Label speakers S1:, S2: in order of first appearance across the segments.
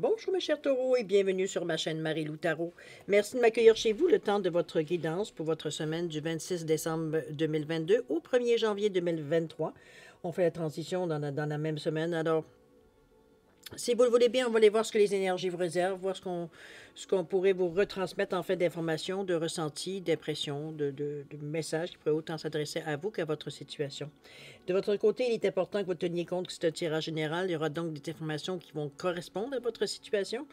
S1: Bonjour mes chers taureaux et bienvenue sur ma chaîne Marie-Lou Tarot. Merci de m'accueillir chez vous le temps de votre guidance pour votre semaine du 26 décembre 2022 au 1er janvier 2023. On fait la transition dans la même semaine. Alors, si vous le voulez bien, on va aller voir ce que les énergies vous réservent, voir ce qu'on pourrait vous retransmettre en fait d'informations, de ressentis, d'impressions, de messages qui pourraient autant s'adresser à vous qu'à votre situation. De votre côté, il est important que vous teniez compte que c'est un tirage général. Il y aura donc des informations qui vont correspondre à votre situation,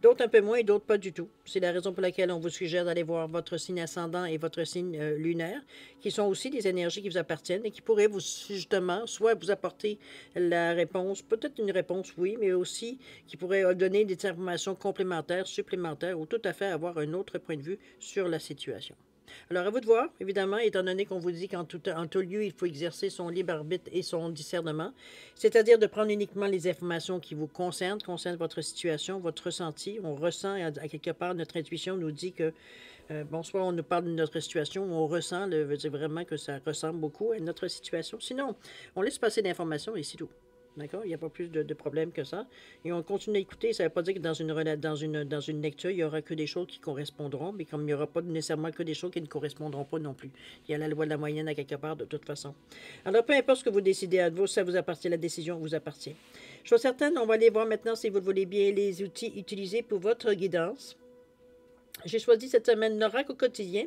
S1: d'autres un peu moins et d'autres pas du tout. C'est la raison pour laquelle on vous suggère d'aller voir votre signe ascendant et votre signe lunaire, qui sont aussi des énergies qui vous appartiennent et qui pourraient vous, justement, soit vous apporter la réponse, peut-être une réponse, oui, mais aussi qui pourraient donner des informations complémentaires, supplémentaires, ou tout à fait avoir un autre point de vue sur la situation. Alors, à vous de voir, évidemment, étant donné qu'on vous dit qu'en tout lieu, il faut exercer son libre arbitre et son discernement, c'est-à-dire de prendre uniquement les informations qui vous concernent votre situation, votre ressenti. On ressent, à quelque part, notre intuition nous dit que, bon, soit on nous parle de notre situation, ou on ressent, veut dire vraiment que ça ressemble beaucoup à notre situation. Sinon, on laisse passer l'information et c'est tout. D'accord? Il n'y a pas plus de problème que ça. Et on continue à écouter. Ça ne veut pas dire que dans une lecture, il n'y aura que des choses qui correspondront, mais comme il n'y aura pas nécessairement que des choses qui ne correspondront pas non plus. Il y a la loi de la moyenne à quelque part, de toute façon. Alors, peu importe ce que vous décidez à vous, ça vous appartient, la décision vous appartient. Je suis certaine, on va aller voir maintenant, si vous le voulez bien, les outils utilisés pour votre guidance. J'ai choisi cette semaine l'oracle au quotidien.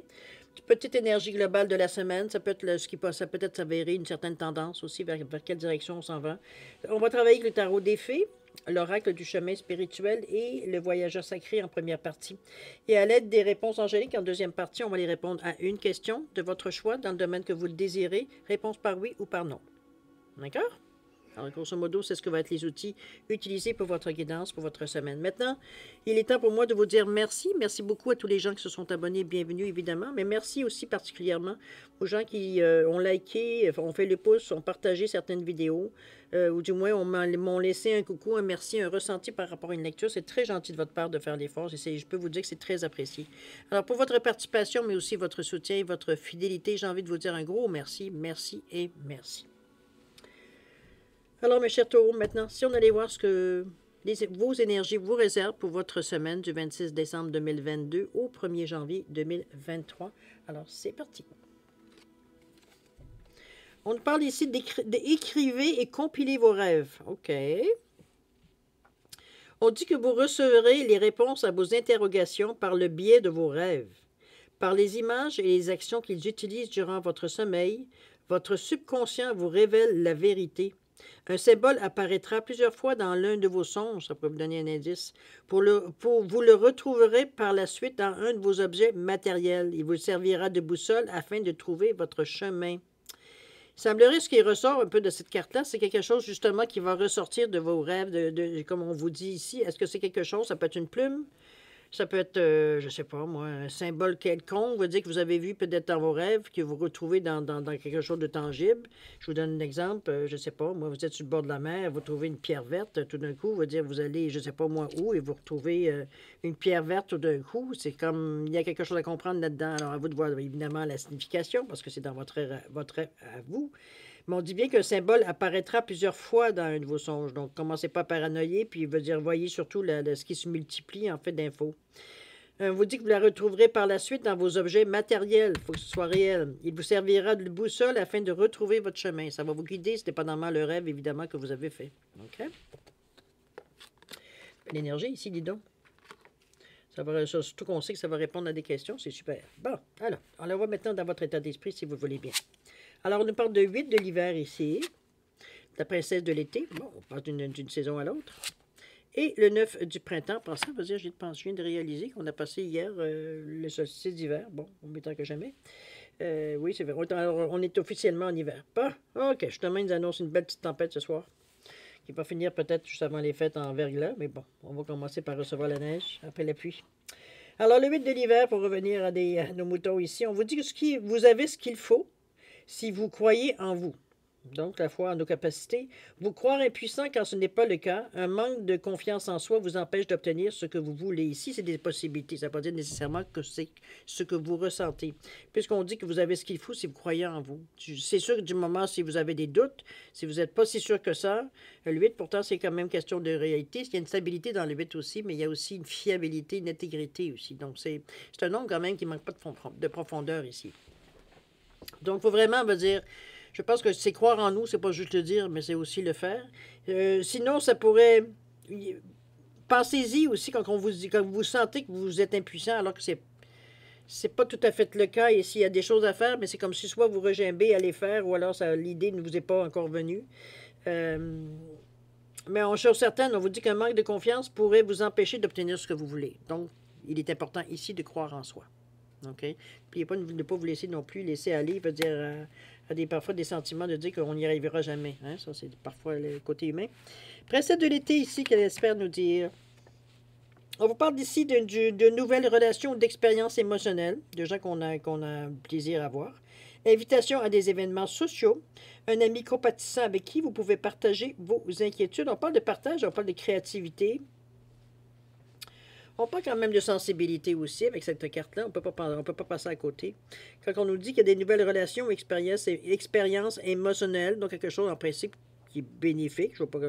S1: Petite énergie globale de la semaine, ça peut être ce qui passe, ça peut être s'avérer une certaine tendance aussi vers quelle direction on s'en va. On va travailler avec le tarot des fées, l'oracle du chemin spirituel et le voyageur sacré en première partie. Et à l'aide des réponses angéliques en deuxième partie, on va les répondre à une question de votre choix dans le domaine que vous le désirez, réponse par oui ou par non. D'accord? Alors, grosso modo, c'est ce que vont être les outils utilisés pour votre guidance, pour votre semaine. Maintenant, il est temps pour moi de vous dire merci. Merci beaucoup à tous les gens qui se sont abonnés. Bienvenue, évidemment. Mais merci aussi particulièrement aux gens qui ont liké, ont fait le pouce, ont partagé certaines vidéos, ou du moins m'ont laissé un coucou, un merci, un ressenti par rapport à une lecture. C'est très gentil de votre part de faire l'effort. Je peux vous dire que c'est très apprécié. Alors, pour votre participation, mais aussi votre soutien et votre fidélité, j'ai envie de vous dire un gros merci, merci et merci. Alors, mes chers taureaux, maintenant, si on allait voir ce que vos énergies vous réservent pour votre semaine du 26 décembre 2022 au 1er janvier 2023. Alors, c'est parti. On nous parle ici d'écrivez et compilez vos rêves. OK. On dit que vous recevrez les réponses à vos interrogations par le biais de vos rêves. Par les images et les actions qu'ils utilisent durant votre sommeil, votre subconscient vous révèle la vérité. Un symbole apparaîtra plusieurs fois dans l'un de vos songes, ça peut vous donner un indice. Vous le retrouverez par la suite dans un de vos objets matériels. Il vous servira de boussole afin de trouver votre chemin. Il semblerait, ce qui ressort un peu de cette carte-là, c'est quelque chose justement qui va ressortir de vos rêves, comme on vous dit ici. Est-ce que c'est quelque chose? Ça peut être une plume? Ça peut être, je ne sais pas moi, un symbole quelconque, veut dire que vous avez vu peut-être dans vos rêves, que vous retrouvez dans quelque chose de tangible. Je vous donne un exemple, je ne sais pas, moi, vous êtes sur le bord de la mer, vous trouvez une pierre verte, tout d'un coup, veut dire vous allez, je ne sais pas moi où, et vous retrouvez une pierre verte tout d'un coup. C'est comme, il y a quelque chose à comprendre là-dedans. Alors, à vous de voir évidemment la signification, parce que c'est dans votre rêve à vous. Mais on dit bien qu'un symbole apparaîtra plusieurs fois dans un de vos songes. Donc, commencez pas à paranoïer, puis il veut dire, voyez surtout ce qui se multiplie en fait d'infos. On vous dit que vous la retrouverez par la suite dans vos objets matériels. Il faut que ce soit réel. Il vous servira de boussole afin de retrouver votre chemin. Ça va vous guider, c'est dépendamment le rêve, évidemment, que vous avez fait. OK? L'énergie ici, dis donc. Surtout qu'on sait que ça va répondre à des questions, c'est super. Bon, alors, on la voit maintenant dans votre état d'esprit, si vous le voulez bien. Alors, on nous parle de 8 de l'hiver ici, la princesse de l'été. Bon, on passe d'une saison à l'autre. Et le 9 du printemps. Pensez, je viens de réaliser qu'on a passé hier le solstice d'hiver. Bon, on m'étend que jamais. Oui, c'est vrai. Alors, on est officiellement en hiver. Pas? OK, justement, ils nous annoncent une belle petite tempête ce soir, qui va finir peut-être juste avant les fêtes en verglas. Mais bon, on va commencer par recevoir la neige après la pluie. Alors, le 8 de l'hiver, pour revenir à nos moutons ici, on vous dit que vous avez ce qu'il faut si vous croyez en vous. Donc, la foi en nos capacités. Vous croire impuissant quand ce n'est pas le cas. Un manque de confiance en soi vous empêche d'obtenir ce que vous voulez. Ici, c'est des possibilités. Ça ne veut pas dire nécessairement que c'est ce que vous ressentez. Puisqu'on dit que vous avez ce qu'il faut si vous croyez en vous. C'est sûr que du moment, si vous avez des doutes, si vous n'êtes pas si sûr que ça, le 8, pourtant, c'est quand même question de réalité. Il y a une stabilité dans le 8 aussi, mais il y a aussi une fiabilité, une intégrité aussi. Donc, c'est un nombre quand même qui ne manque pas de profondeur ici. Donc, il faut vraiment me dire... Je pense que c'est croire en nous, c'est pas juste le dire, mais c'est aussi le faire. Sinon, ça pourrait... Pensez-y aussi quand on vous dit, quand vous sentez que vous êtes impuissant, alors que c'est pas tout à fait le cas. Et s'il y a des choses à faire, mais c'est comme si soit vous regimbez à les faire, ou alors l'idée ne vous est pas encore venue. Mais en chose certaine, on vous dit qu'un manque de confiance pourrait vous empêcher d'obtenir ce que vous voulez. Donc, il est important ici de croire en soi. OK? Puis, ne pas vous laisser non plus laisser aller, veut dire... parfois des sentiments de dire qu'on n'y arrivera jamais. Hein? Ça, c'est parfois le côté humain. Princesse de l'été ici, qu'elle espère nous dire. On vous parle ici de nouvelles relations, d'expériences émotionnelles, de gens qu'on a plaisir à voir. Invitation à des événements sociaux. Un ami compatissant avec qui vous pouvez partager vos inquiétudes. On parle de partage, on parle de créativité. On parle quand même de sensibilité aussi avec cette carte-là. On ne peut pas passer à côté. Quand on nous dit qu'il y a des nouvelles relations, expériences émotionnelles, donc quelque chose en principe qui est bénéfique. Je vois pas,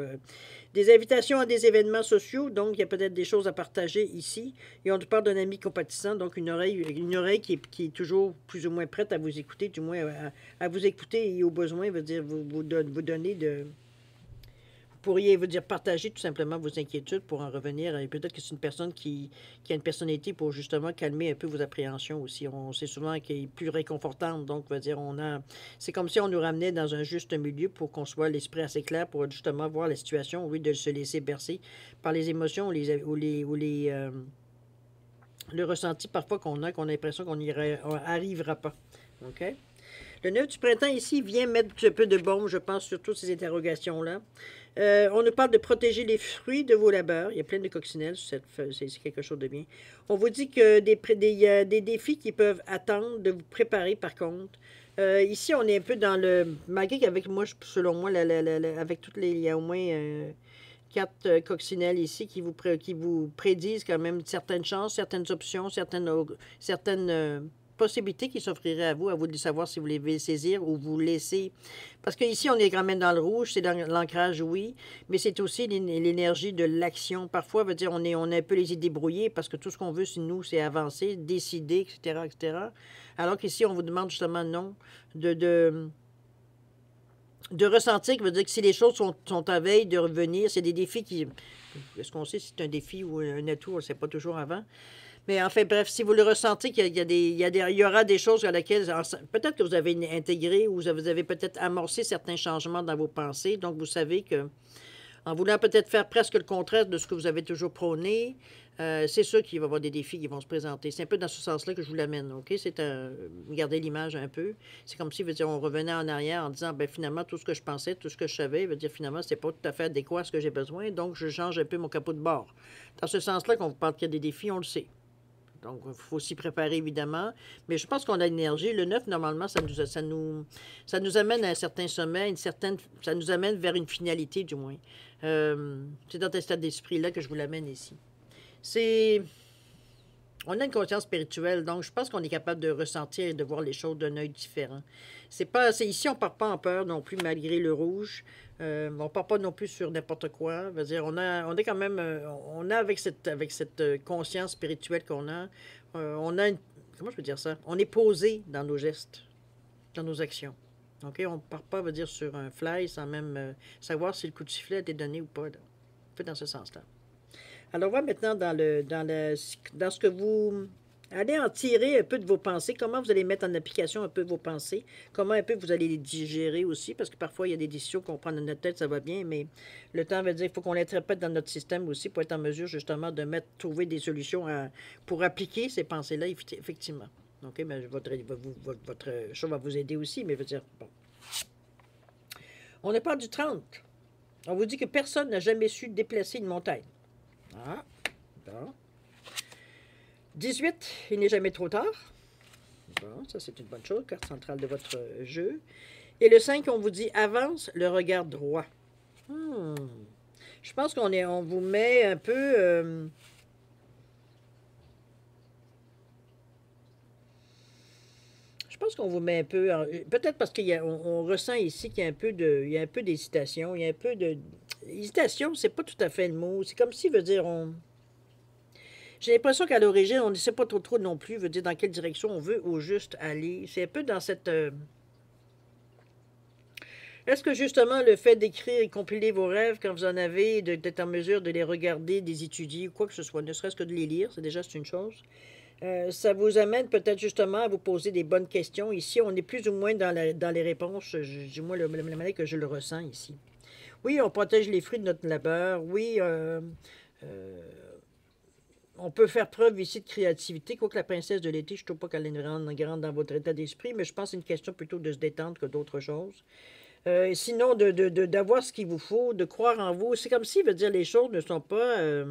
S1: des invitations à des événements sociaux, donc il y a peut-être des choses à partager ici. Et on nous parle d'un ami compatissant, donc une oreille qui est toujours plus ou moins prête à vous écouter, du moins à vous écouter et au besoin, veut dire vous donner de... Pourriez vous dire partager tout simplement vos inquiétudes pour en revenir. Et peut-être que c'est une personne qui a une personnalité pour justement calmer un peu vos appréhensions aussi. On sait souvent qu'elle est plus réconfortante. Donc, on va dire, c'est comme si on nous ramenait dans un juste milieu pour qu'on soit l'esprit assez clair pour justement voir la situation, au lieu de se laisser bercer par les émotions le ressenti parfois qu'on a l'impression qu'on n'y arrivera pas. OK? Le 9 du printemps ici vient mettre un peu de baume, je pense, sur toutes ces interrogations-là. On nous parle de protéger les fruits de vos labeurs. Il y a plein de coccinelles, c'est quelque chose de bien. On vous dit que il y a des défis qui peuvent attendre de vous préparer, par contre. Ici, on est un peu dans le... Malgré qu'avec moi, selon moi, avec toutes les... Il y a au moins 4 coccinelles ici qui vous prédisent quand même certaines chances, certaines options, certaines possibilités qui s'offriraient à vous de savoir si vous les saisir ou vous laisser. Parce qu'ici, on est quand même dans le rouge, c'est dans l'ancrage, oui, mais c'est aussi l'énergie de l'action. Parfois, veut dire, on a un peu les idées brouillées parce que tout ce qu'on veut, c'est nous, c'est avancer, décider, etc., etc. Alors qu'ici, on vous demande justement non, de ressentir, qui veut dire que si les choses sont à veille de revenir, c'est des défis qui... Est-ce qu'on sait si c'est un défi ou un atout? On ne le sait pas toujours avant. Mais en fait, bref, si vous le ressentez qu'il y aura des choses à laquelle... Peut-être que vous avez intégré ou vous avez peut-être amorcé certains changements dans vos pensées. Donc, vous savez que en voulant peut-être faire presque le contraire de ce que vous avez toujours prôné, c'est sûr qu'il va y avoir des défis qui vont se présenter. C'est un peu dans ce sens-là que je vous l'amène, OK? Regardez l'image un peu. C'est comme si, veut dire, on revenait en arrière en disant, ben finalement, tout ce que je pensais, tout ce que je savais, veut dire, finalement, c'est pas tout à fait adéquat à ce que j'ai besoin, donc je change un peu mon capot de bord. Dans ce sens-là, quand vous parle qu'il y a des défis, on le sait. Donc, il faut s'y préparer, évidemment. Mais je pense qu'on a l'énergie. Le 9, normalement, ça nous amène à un certain sommet, ça nous amène vers une finalité, du moins. C'est dans cet état d'esprit-là que je vous l'amène ici. On a une conscience spirituelle, donc je pense qu'on est capable de ressentir et de voir les choses d'un œil différent. Ici, on ne part pas en peur non plus, malgré le rouge. On ne part pas non plus sur n'importe quoi. Veut dire, on est quand même... on a avec cette conscience spirituelle qu'on a, on a une... Comment je peux dire ça? On est posé dans nos gestes, dans nos actions. OK? On ne part pas, veut dire, sur un fly sans même savoir si le coup de sifflet a été donné ou pas. Là. Un peu dans ce sens-là. Alors, on va maintenant dans ce que vous allez en tirer un peu de vos pensées, comment vous allez mettre en application un peu vos pensées, comment un peu vous allez les digérer aussi, parce que parfois, il y a des décisions qu'on prend dans notre tête, ça va bien, mais le temps veut dire qu'il faut qu'on les répète dans notre système aussi pour être en mesure justement de trouver des solutions pour appliquer ces pensées-là, effectivement. OK, mais votre choix va vous aider aussi, mais je veux dire, bon. On est pas du 30. On vous dit que personne n'a jamais su déplacer une montagne. Ah, bon. 18, il n'est jamais trop tard. Bon, ça c'est une bonne chose, carte centrale de votre jeu. Et le 5, on vous dit avance le regard droit. Hmm. Je pense on vous met un peu... je pense qu'on vous met un peu... peut-être parce on ressent ici qu'il y a un peu il y a un peu d'hésitation. Il y a un peu de... Hésitation, c'est pas tout à fait le mot. C'est comme si, veut dire, j'ai l'impression qu'à l'origine, on ne sait pas trop non plus, veut dire dans quelle direction on veut au juste aller. C'est un peu dans cette... Est-ce que justement le fait d'écrire et compiler vos rêves quand vous en avez, d'être en mesure de les regarder, de les étudier ou quoi que ce soit, ne serait-ce que de les lire, c'est une chose. Ça vous amène peut-être justement à vous poser des bonnes questions. Ici, on est plus ou moins dans les réponses, du moins la manière que je le ressens ici. Oui, on protège les fruits de notre labeur. Oui, on peut faire preuve ici de créativité. Quoique la princesse de l'été, je ne trouve pas qu'elle est une grande dans votre état d'esprit, mais je pense que c'est une question plutôt de se détendre que d'autres choses. Sinon, d'avoir ce qu'il vous faut, de croire en vous. C'est comme si, veut dire, les choses ne sont pas...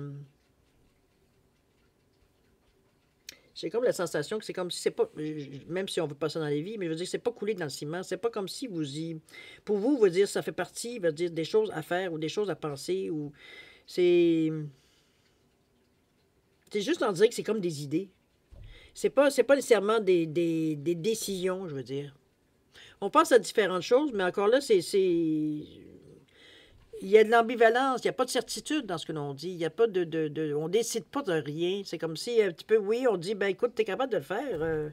S1: j'ai comme la sensation que c'est comme si c'est pas... Même si on veut pas ça dans les vies, mais je veux dire, c'est pas coulé dans le ciment. C'est pas comme si vous y... Pour vous, veut dire, ça fait partie, veut dire, des choses à faire ou des choses à penser ou... C'est... C'est juste en dire que c'est comme des idées. C'est pas nécessairement des décisions, je veux dire. On pense à différentes choses, mais encore là, il y a de l'ambivalence, il n'y a pas de certitude dans ce que l'on dit. Il y a pas on décide pas de rien. C'est comme si, un petit peu, oui, on dit, ben écoute, tu es capable de le faire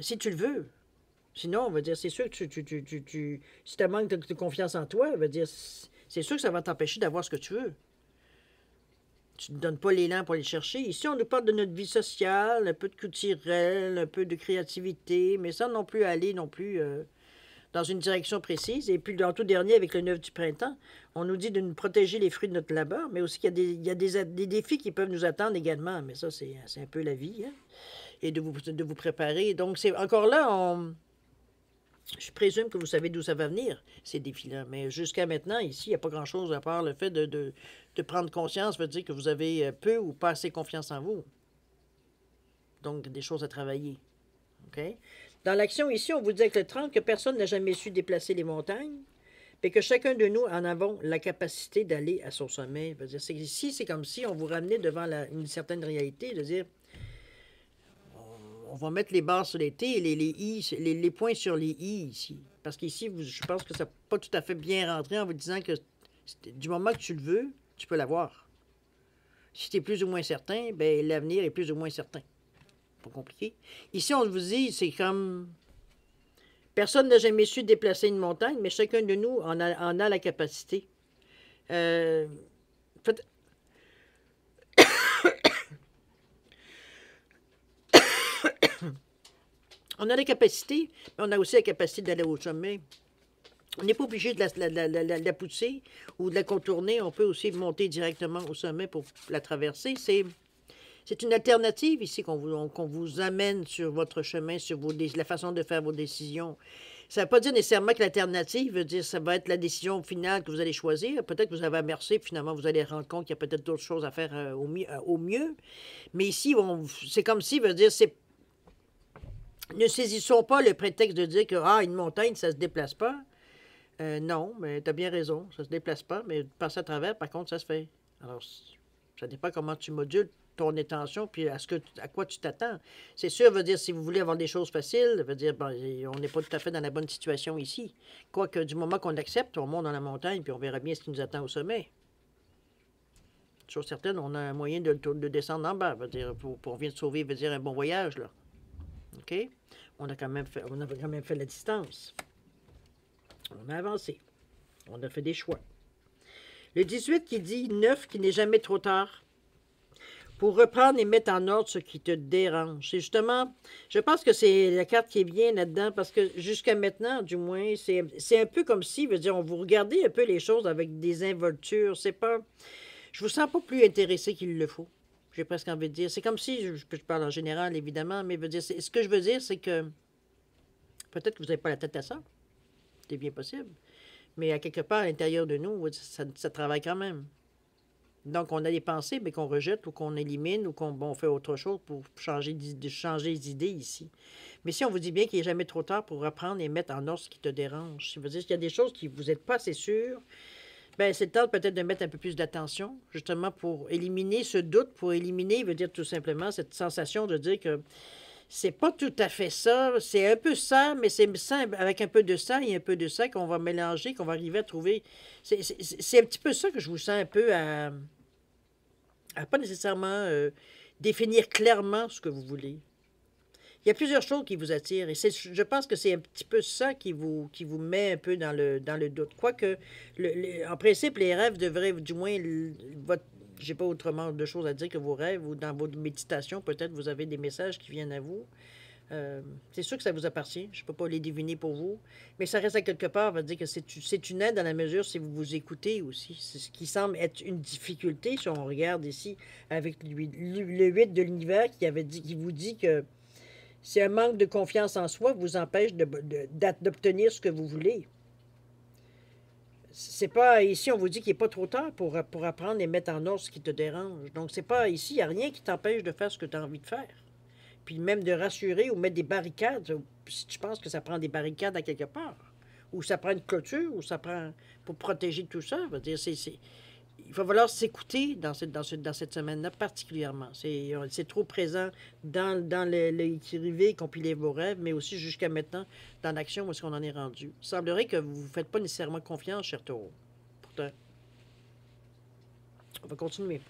S1: si tu le veux. Sinon, on va dire, c'est sûr que si tu manques de confiance en toi, on va dire, c'est sûr que ça va t'empêcher d'avoir ce que tu veux. Tu ne donnes pas l'élan pour aller chercher. Ici, on nous parle de notre vie sociale, un peu de culturel, un peu de créativité, mais sans non plus aller non plus dans une direction précise. Et puis, dans tout dernier, avec le 9 du printemps, on nous dit de nous protéger les fruits de notre labeur, mais aussi qu'il y a des défis qui peuvent nous attendre également. Mais ça, c'est un peu la vie, hein? Et de vous préparer. Donc, c'est encore là, je présume que vous savez d'où ça va venir, ces défis-là. Mais jusqu'à maintenant, ici, il n'y a pas grand-chose à part le fait de prendre conscience, veut dire que vous avez peu ou pas assez confiance en vous. Donc, des choses à travailler. OK? Dans l'action ici, on vous dit avec le 30 que personne n'a jamais su déplacer les montagnes, mais que chacun de nous en avons la capacité d'aller à son sommet. Veut dire, ici, c'est comme si on vous ramenait devant une certaine réalité, de dire, on va mettre les barres sur les T et les points sur les I ici. Parce qu'ici, je pense que ça n'a pas tout à fait bien rentré en vous disant que du moment que tu le veux, tu peux l'avoir. Si tu es plus ou moins certain, ben l'avenir est plus ou moins certain. Pas compliqué. Ici, on vous dit, c'est comme... Personne n'a jamais su déplacer une montagne, mais chacun de nous en a la capacité. Fait, on a la capacité, mais on a aussi la capacité d'aller au sommet. On n'est pas obligé de la pousser ou de la contourner. On peut aussi monter directement au sommet pour la traverser. C'est une alternative ici qu'on vous amène sur votre chemin, sur la façon de faire vos décisions. Ça ne veut pas dire nécessairement que l'alternative veut dire que ça va être la décision finale que vous allez choisir. Peut-être que vous avez amercé, puis finalement, vous allez rendre compte qu'il y a peut-être d'autres choses à faire au mieux. Mais ici, c'est comme si, veut dire, ne saisissons pas le prétexte de dire que une montagne, ça ne se déplace pas. Non, mais tu as bien raison, ça ne se déplace pas, mais passer à travers, par contre, ça se fait. Alors, ça dépend comment tu modules ton intention, puis à quoi tu t'attends. C'est sûr, veut dire, si vous voulez avoir des choses faciles, veut dire, on n'est pas tout à fait dans la bonne situation ici. Quoique, du moment qu'on accepte, on monte dans la montagne, puis on verra bien ce qui nous attend au sommet. Chose certaine, on a un moyen de descendre en bas, veut dire, pour venir sauver, veut dire, un bon voyage, là. OK? On a quand même fait la distance. On a avancé. On a fait des choix. Le 18 qui dit 9, qui n'est jamais trop tard pour reprendre et mettre en ordre ce qui te dérange. C'est justement, je pense que c'est la carte qui est bien là-dedans parce que jusqu'à maintenant, du moins, c'est un peu comme si, veut dire, on vous regardez un peu les choses avec des involtures. C'est pas, je vous sens pas plus intéressé qu'il le faut. J'ai presque envie de dire. C'est comme si, je parle en général, évidemment, mais veut dire, ce que je veux dire, c'est que peut-être que vous n'avez pas la tête à ça. C'est bien possible. Mais à quelque part, à l'intérieur de nous, ça travaille quand même. Donc, on a des pensées, mais qu'on rejette ou qu'on élimine ou qu'on bon, fait autre chose pour changer les idées ici. Mais si on vous dit bien qu'il n'est jamais trop tard pour reprendre et mettre en ordre ce qui te dérange, si vous dites qu'il y a des choses qui vous n'êtes pas assez sûr, bien, c'est le temps peut-être de mettre un peu plus d'attention, justement pour éliminer ce doute, pour éliminer, veut dire tout simplement cette sensation de dire que c'est pas tout à fait ça, c'est un peu ça, mais c'est ça avec un peu de ça et un peu de ça qu'on va mélanger, qu'on va arriver à trouver. C'est un petit peu ça que je vous sens un peu à pas nécessairement définir clairement ce que vous voulez. Il y a plusieurs choses qui vous attirent et je pense que c'est un petit peu ça qui vous met un peu dans le doute. Quoique, en principe, les rêves devraient, du moins, j'ai pas autrement de choses à dire que vos rêves ou dans vos méditations, peut-être vous avez des messages qui viennent à vous. C'est sûr que ça vous appartient. Je ne peux pas les deviner pour vous. Mais ça reste à quelque part, on va dire que c'est une aide dans la mesure si vous vous écoutez aussi. C'est ce qui semble être une difficulté, si on regarde ici, avec le 8 de l'univers qui vous dit que c'est un manque de confiance en soi qui vous empêche d'obtenir ce que vous voulez. C'est pas ici, on vous dit qu'il n'est pas trop tard pour apprendre et mettre en ordre ce qui te dérange. Donc, c'est pas ici, il n'y a rien qui t'empêche de faire ce que tu as envie de faire. Puis même de rassurer ou mettre des barricades, si tu penses que ça prend des barricades à quelque part, ou ça prend une clôture, ou ça prend pour protéger tout ça. Je veux dire, il va falloir s'écouter dans cette semaine-là particulièrement. C'est trop présent dans l'écrivé, compiler vos rêves, mais aussi jusqu'à maintenant dans l'action où est-ce qu'on en est rendu. Il semblerait que vous ne faites pas nécessairement confiance, cher taureau. Pourtant, on va continuer.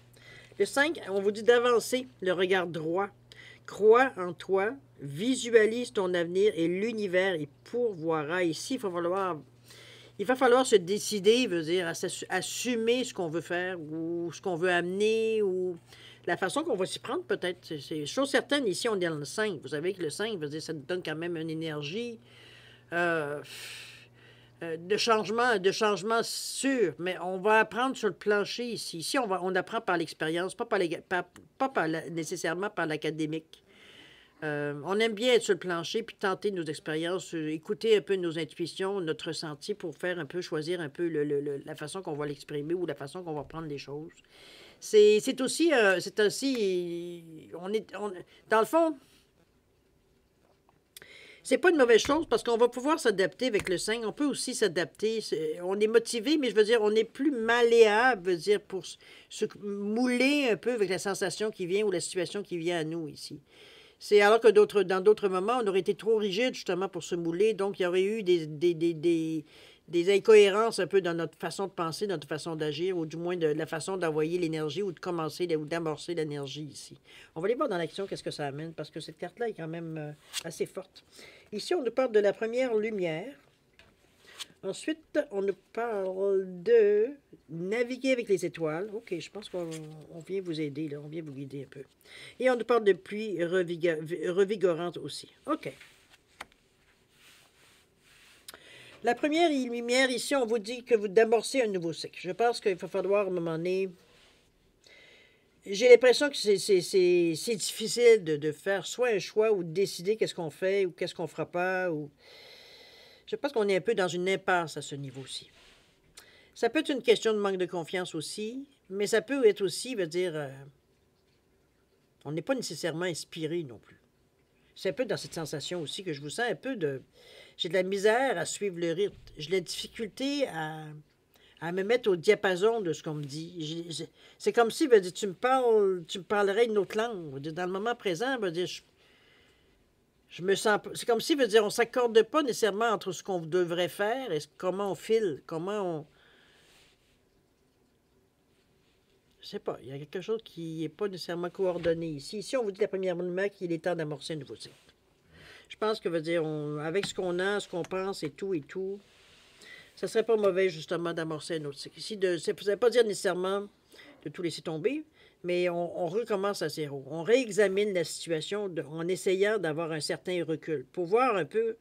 S1: Le 5, on vous dit d'avancer le regard droit. Crois en toi, visualise ton avenir et l'univers y pourvoira. Ici, il va falloir se décider, veut dire, assumer ce qu'on veut faire ou ce qu'on veut amener ou la façon qu'on va s'y prendre peut-être. C'est chose certaine, ici, on est dans le 5. Vous savez que le 5, veut dire, ça nous donne quand même une énergie de changement sûr, mais on va apprendre sur le plancher ici. Ici, on apprend par l'expérience, nécessairement par l'académique. On aime bien être sur le plancher puis tenter nos expériences, écouter un peu nos intuitions, notre ressenti pour faire un peu, choisir un peu la façon qu'on va l'exprimer ou la façon qu'on va prendre les choses. C'est aussi, dans le fond, c'est pas une mauvaise chose parce qu'on va pouvoir s'adapter avec le 5. On peut aussi s'adapter. On est motivé, mais je veux dire, on est plus malléable, veut dire, pour se mouler un peu avec la sensation qui vient ou la situation qui vient à nous ici. C'est alors que dans d'autres moments, on aurait été trop rigide justement pour se mouler. Donc, il y aurait eu des incohérences un peu dans notre façon de penser, notre façon d'agir, ou du moins de la façon d'envoyer l'énergie ou de commencer ou d'amorcer l'énergie ici. On va aller voir dans l'action qu'est-ce que ça amène, parce que cette carte-là est quand même assez forte. Ici, on nous parle de la première lumière. Ensuite, on nous parle de naviguer avec les étoiles. OK, je pense qu'on vient vous aider, là. On vient vous guider un peu. Et on nous parle de pluie revigorante aussi. OK. La première lumière, ici, on vous dit que vous d'amorcer un nouveau cycle. Je pense qu'il va falloir, à un moment donné... J'ai l'impression que c'est difficile de faire soit un choix ou de décider qu'est-ce qu'on fait ou qu'est-ce qu'on fera pas. Ou... Je pense qu'on est un peu dans une impasse à ce niveau-ci. Ça peut être une question de manque de confiance aussi, mais ça peut être aussi, veut dire, on n'est pas nécessairement inspiré non plus. C'est un peu dans cette sensation aussi que je vous sens un peu de... J'ai de la misère à suivre le rythme. J'ai de la difficulté à me mettre au diapason de ce qu'on me dit. C'est comme si, veut dire, tu me parlerais une autre langue. Veut dire, dans le moment présent, veut dire, je me sens... C'est comme si, veut dire, on ne s'accorde pas nécessairement entre ce qu'on devrait faire et comment on file, comment on... Je sais pas, il y a quelque chose qui n'est pas nécessairement coordonné ici. Ici, on vous dit la première lumière qu'il est temps d'amorcer un nouveau cycle. Je pense que, veut dire, avec ce qu'on a, ce qu'on pense et tout, ça serait pas mauvais, justement, d'amorcer un autre cycle. Ici, ça ne veut pas dire nécessairement de tout laisser tomber, mais on recommence à zéro. On réexamine la situation en essayant d'avoir un certain recul pour voir un peu.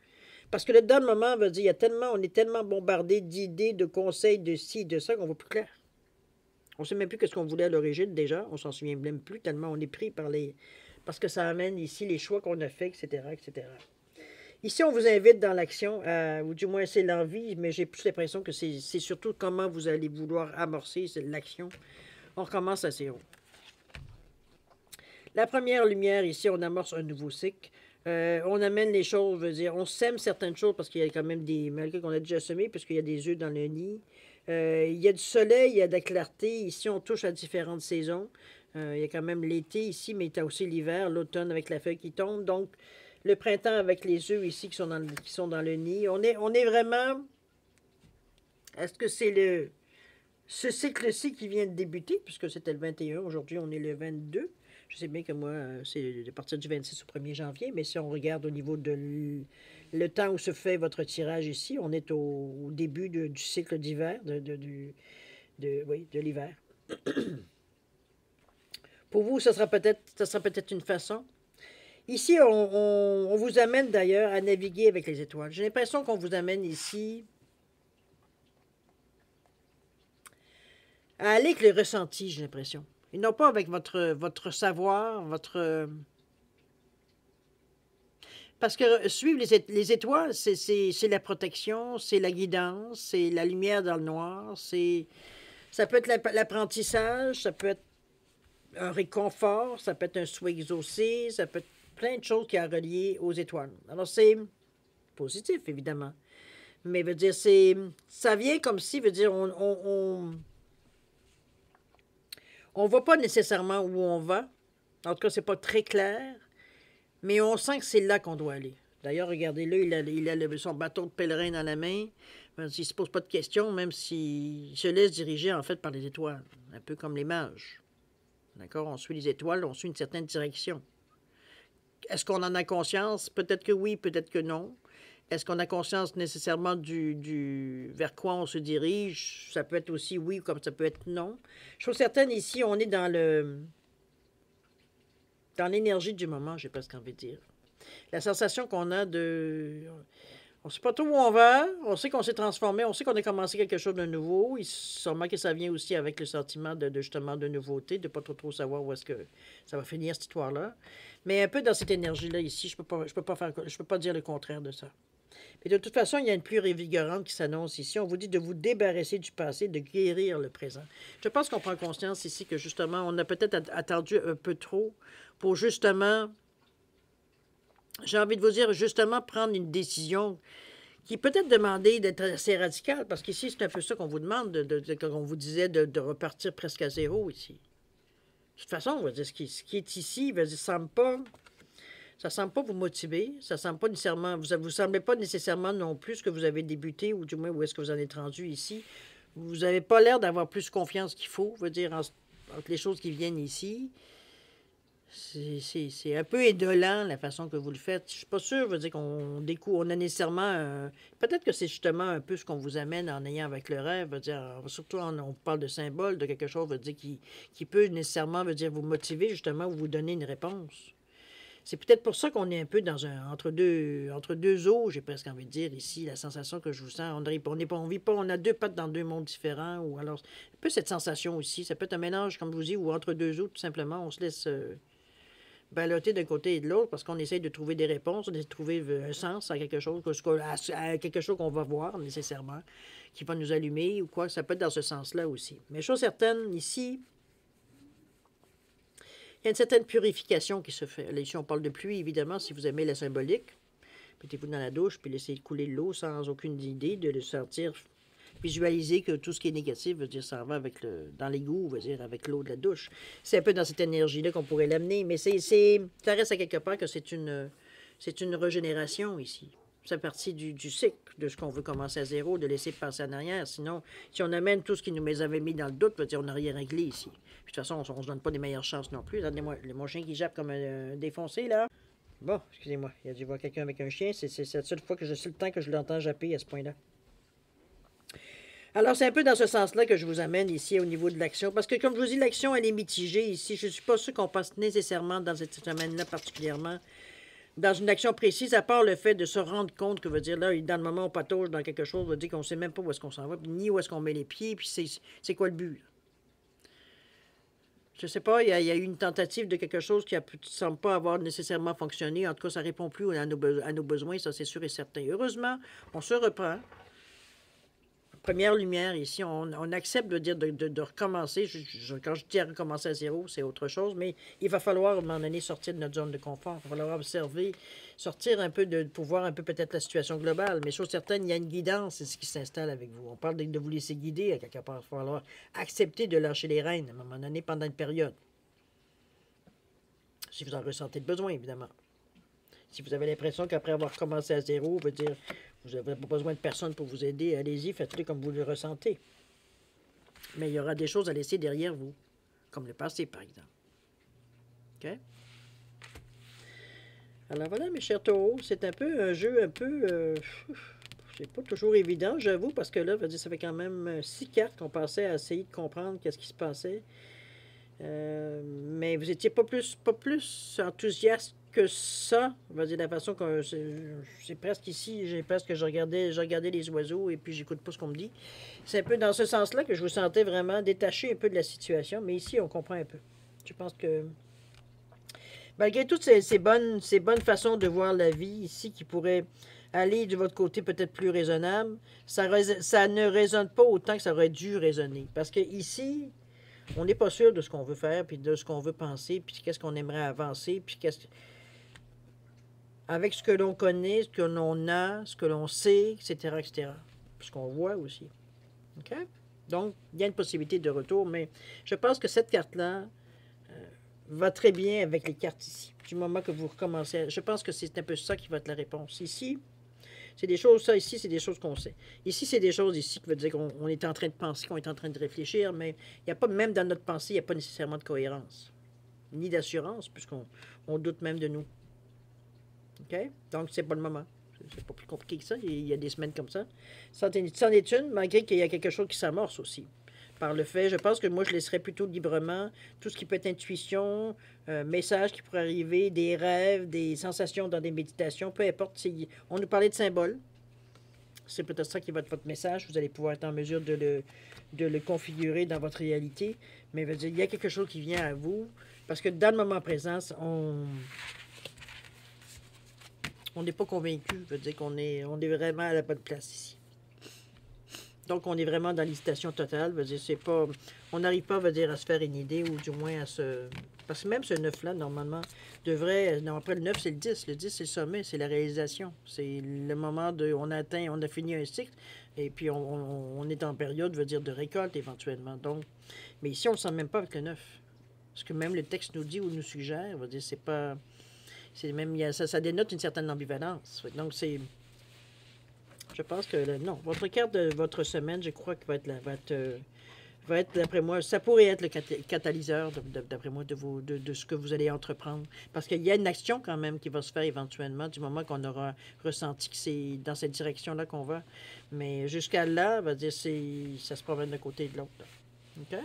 S1: Parce que là, dans le moment, veut dire, on est tellement bombardé d'idées, de conseils, de ci, de ça, qu'on ne voit plus clair. On ne sait même plus ce qu'on voulait à l'origine déjà. On s'en souvient même plus tellement on est pris par parce que ça amène ici les choix qu'on a faits, etc., etc. Ici, on vous invite dans l'action, ou du moins c'est l'envie, mais j'ai plus l'impression que c'est surtout comment vous allez vouloir amorcer l'action On recommence à zéro. La première lumière, ici, on amorce un nouveau cycle. On amène les choses, veut dire, on sème certaines choses parce qu'il y a quand même des, malgré qu'on a déjà semé, parce qu'il y a des œufs dans le nid. Il y a du soleil, il y a de la clarté. Ici, on touche à différentes saisons. Il y a quand même l'été ici, mais il y a aussi l'hiver, l'automne avec la feuille qui tombe. Donc, le printemps avec les œufs ici qui sont dans le nid. On est vraiment... Est-ce que c'est ce cycle-ci qui vient de débuter, puisque c'était le 21, aujourd'hui on est le 22. Je sais bien que moi, c'est à partir du 26 au 1er janvier, mais si on regarde au niveau de le temps où se fait votre tirage ici, on est au début du cycle d'hiver, oui, de l'hiver. Pour vous, ça sera peut-être une façon. Ici, on vous amène d'ailleurs à naviguer avec les étoiles. J'ai l'impression qu'on vous amène ici à aller avec le ressenti, j'ai l'impression. Et non pas avec votre savoir, votre... Parce que suivre les étoiles, c'est la protection, c'est la guidance, c'est la lumière dans le noir, ça peut être l'apprentissage, ça peut être un réconfort, ça peut être un souhait exaucé, ça peut être plein de choses qui a relié aux étoiles. Alors c'est positif, évidemment. Mais veut dire, ça vient comme si, veut dire, on ne voit pas nécessairement où on va. En tout cas, c'est pas très clair. Mais on sent que c'est là qu'on doit aller. D'ailleurs, regardez-le, il a son bâton de pèlerin dans la main. Il ne se pose pas de questions, même s'il se laisse diriger, en fait, par les étoiles. Un peu comme les mages. D'accord? On suit les étoiles, on suit une certaine direction. Est-ce qu'on en a conscience? Peut-être que oui, peut-être que non. Est-ce qu'on a conscience nécessairement vers quoi on se dirige? Ça peut être aussi oui, comme ça peut être non. Je trouve certaine, ici, on est dans l'énergie du moment, j'ai presque envie de dire. La sensation qu'on a on ne sait pas trop où on va, on sait qu'on s'est transformé, on sait qu'on a commencé quelque chose de nouveau. Sûrement que ça vient aussi avec le sentiment justement de nouveauté, de ne pas trop savoir où est-ce que ça va finir, cette histoire-là. Mais un peu dans cette énergie-là, ici, je peux pas dire le contraire de ça. Mais de toute façon, il y a une pluie révigorante qui s'annonce ici. On vous dit de vous débarrasser du passé, de guérir le présent. Je pense qu'on prend conscience ici que justement, on a peut-être attendu un peu trop pour justement, j'ai envie de vous dire, justement prendre une décision qui peut être demandée d'être assez radicale, parce qu'ici, c'est un peu ça qu'on vous demande, qu'on vous disait de repartir presque à zéro ici. De toute façon, on va dire, ce qui est ici, ça ne semble pas vous motiver, ça semble pas nécessairement, vous semblez pas nécessairement non plus ce que vous avez débuté, ou du moins où est-ce que vous en êtes rendu ici. Vous n'avez pas l'air d'avoir plus confiance qu'il faut, veut dire, entre les choses qui viennent ici. C'est un peu indolent la façon que vous le faites. Je suis pas sûre, veut dire qu'on découvre, on a nécessairement... peut-être que c'est justement un peu ce qu'on vous amène en ayant avec le rêve, veut dire, surtout on parle de symbole, de quelque chose, veut dire, qui peut nécessairement, veut dire, vous motiver justement ou vous donner une réponse. C'est peut-être pour ça qu'on est un peu dans entre deux eaux, j'ai presque envie de dire ici, la sensation que je vous sens. On a deux pattes dans deux mondes différents, ou alors un peu cette sensation aussi. Ça peut être un mélange, comme je vous dis, ou entre deux eaux, tout simplement, on se laisse balloter d'un côté et de l'autre parce qu'on essaie de trouver des réponses, de trouver un sens à quelque chose, à quelque chose qu'on va voir nécessairement, qui va nous allumer ou quoi. Ça peut être dans ce sens-là aussi. Mais chose certaine, ici, il y a une certaine purification qui se fait. Là, ici, on parle de pluie, évidemment, si vous aimez la symbolique. Mettez-vous dans la douche, puis laissez couler l'eau sans aucune idée de le sentir. Visualiser que tout ce qui est négatif, veut dire, ça va dans l'égout, veut dire, avec l'eau de la douche. C'est un peu dans cette énergie-là qu'on pourrait l'amener, mais ça reste à quelque part que c'est une régénération ici. C'est partie du cycle, de ce qu'on veut commencer à zéro, de laisser passer en arrière. Sinon, si on amène tout ce qui nous avait mis dans le doute, veut dire, on n'a rien réglé ici. Puis, de toute façon, on ne se donne pas les meilleures chances non plus. Regardez-moi, mon chien qui jappe comme un défoncé, là. Bon, excusez-moi, il a dû voir quelqu'un avec un chien. C'est la seule fois que c'est le temps que je l'entends japper à ce point-là. Alors, c'est un peu dans ce sens-là que je vous amène ici au niveau de l'action. Parce que, comme je vous dis, l'action, elle est mitigée ici. Je ne suis pas sûre qu'on passe nécessairement dans cette semaine-là particulièrement dans une action précise, à part le fait de se rendre compte que, veut dire, là, dans le moment où on patauge dans quelque chose, veut dire qu'on ne sait même pas où est-ce qu'on s'en va, ni où est-ce qu'on met les pieds, puis c'est quoi le but. Je ne sais pas, il y a eu une tentative de quelque chose qui ne semble pas avoir nécessairement fonctionné. En tout cas, ça ne répond plus à nos besoins, ça c'est sûr et certain. Heureusement, on se reprend. Première lumière ici, on accepte de dire de recommencer. Quand je dis à recommencer à zéro, c'est autre chose, mais il va falloir à un moment donné sortir de notre zone de confort. Il va falloir observer, sortir un peu pour voir un peu peut-être la situation globale. Mais chose certaine, il y a une guidance, c'est ce qui s'installe avec vous. On parle de vous laisser guider à quelque part. Il va falloir accepter de lâcher les rênes à un moment donné pendant une période. Si vous en ressentez le besoin, évidemment. Si vous avez l'impression qu'après avoir commencé à zéro, veut dire vous n'avez pas besoin de personne pour vous aider, allez-y, faites-le comme vous le ressentez. Mais il y aura des choses à laisser derrière vous, comme le passé, par exemple. OK? Alors voilà, mes chers taureaux, c'est un peu un jeu un peu... c'est pas toujours évident, j'avoue, parce que là, ça fait quand même 6 cartes qu'on passait à essayer de comprendre qu'est-ce qui se passait. Mais vous n'étiez pas plus enthousiaste que ça. On va dire la façon que c'est presque ici, je regardais les oiseaux et puis j'écoute pas ce qu'on me dit. C'est un peu dans ce sens-là que je vous sentais vraiment détaché un peu de la situation, mais ici on comprend un peu. Je pense que malgré toutes ces bonnes façons de voir la vie ici qui pourraient aller de votre côté peut-être plus raisonnable, ça ne résonne pas autant que ça aurait dû résonner. Parce que ici, on n'est pas sûr de ce qu'on veut faire, puis de ce qu'on veut penser, puis qu'est-ce qu'on aimerait avancer, puis avec ce que l'on connaît, ce que l'on a, ce que l'on sait, etc., etc. Ce qu'on voit aussi. OK? Donc, il y a une possibilité de retour, mais je pense que cette carte-là va très bien avec les cartes ici. Du moment que vous recommencez, je pense que c'est un peu ça qui va être la réponse. Ici, c'est des choses, ça ici, c'est des choses qu'on sait. Ici, c'est des choses ici qui veut dire qu'on est en train de penser, qu'on est en train de réfléchir, mais il n'y a pas, même dans notre pensée, il n'y a pas nécessairement de cohérence, ni d'assurance, puisqu'on doute même de nous. OK? Donc, c'est pas le moment. C'est pas plus compliqué que ça. Il y a des semaines comme ça. C'en est une, malgré qu'il y a quelque chose qui s'amorce aussi. Par le fait, je pense que moi, je laisserais plutôt librement tout ce qui peut être intuition, message qui pourrait arriver, des rêves, des sensations dans des méditations, peu importe. On nous parlait de symboles. C'est peut-être ça qui va être votre message. Vous allez pouvoir être en mesure de le configurer dans votre réalité. Mais veut dire, il y a quelque chose qui vient à vous. Parce que dans le moment présent, on n'est pas convaincu. Veut dire qu'on est vraiment à la bonne place ici. Donc, on est vraiment dans l'hésitation totale. Veut dire, c'est pas, on n'arrive pas, veut dire, à se faire une idée ou du moins à se... Parce que même ce 9-là, normalement, devrait... Non, après le 9, c'est le 10. Le 10, c'est le sommet, c'est la réalisation. C'est le moment de... On a fini un cycle et puis on est en période, veut dire, de récolte éventuellement. Donc, mais ici, on ne le sent même pas avec le 9. Parce que même le texte nous dit ou nous suggère, veut dire, c'est pas... C'est même... Ça dénote une certaine ambivalence. Donc, c'est... Je pense que non, votre carte de votre semaine, je crois que va être d'après moi, ça pourrait être le catalyseur, d'après moi, de ce que vous allez entreprendre. Parce qu'il y a une action quand même qui va se faire éventuellement du moment qu'on aura ressenti que c'est dans cette direction-là qu'on va. Mais jusqu'à là, on va dire, ça se promène d'un côté et de l'autre. OK?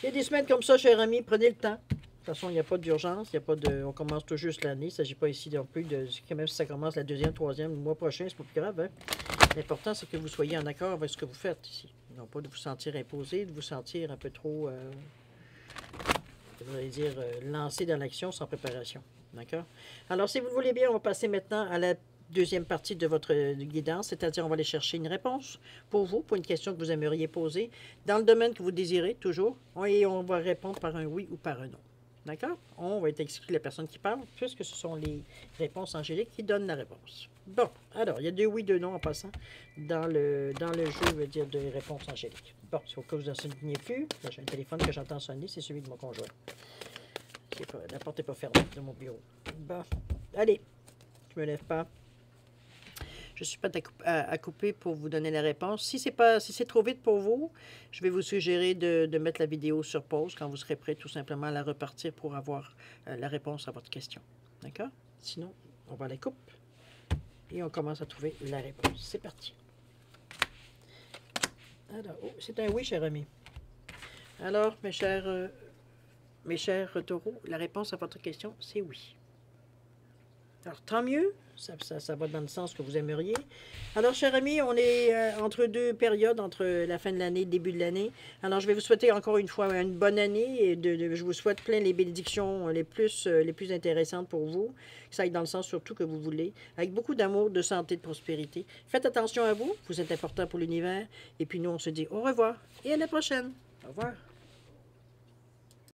S1: Il y a des semaines comme ça, chers amis, prenez le temps. De toute façon, il n'y a pas d'urgence, on commence tout juste l'année. Il ne s'agit pas ici non plus même si ça commence la deuxième, troisième, le mois prochain, c'est pas plus grave. Hein? L'important, c'est que vous soyez en accord avec ce que vous faites ici. Non pas de vous sentir imposé, de vous sentir un peu trop, lancé dans l'action sans préparation. D'accord? Alors, si vous le voulez bien, on va passer maintenant à la deuxième partie de votre guidance, c'est-à-dire on va aller chercher une réponse pour vous, pour une question que vous aimeriez poser, dans le domaine que vous désirez, toujours, et on va répondre par un oui ou par un non. D'accord? On va être exclu la personne qui parle, puisque ce sont les réponses angéliques qui donnent la réponse. Bon, alors, il y a 2 oui, 2 non en passant dans le jeu, je veux dire, de réponses angéliques. Bon, c'est au cas où vous n'en souvenez plus. Là, j'ai un téléphone que j'entends sonner, c'est celui de mon conjoint. La porte n'est pas fermée de mon bureau. Bon, allez, je me lève pas. Je suis prête à couper pour vous donner la réponse. Si c'est trop vite pour vous, je vais vous suggérer de mettre la vidéo sur pause quand vous serez prêt tout simplement à la repartir pour avoir la réponse à votre question. D'accord? Sinon, on va à la coupe et on commence à trouver la réponse. C'est parti. Alors, oh, c'est un oui, cher ami. Alors, mes chers taureaux, la réponse à votre question, c'est oui. Alors, tant mieux, ça va dans le sens que vous aimeriez. Alors, cher ami, on est entre deux périodes, entre la fin de l'année et le début de l'année. Alors, je vais vous souhaiter encore une fois une bonne année et je vous souhaite plein les bénédictions les plus intéressantes pour vous, que ça aille dans le sens surtout que vous voulez, avec beaucoup d'amour, de santé, de prospérité. Faites attention à vous, vous êtes important pour l'univers. Et puis nous, on se dit au revoir et à la prochaine. Au revoir.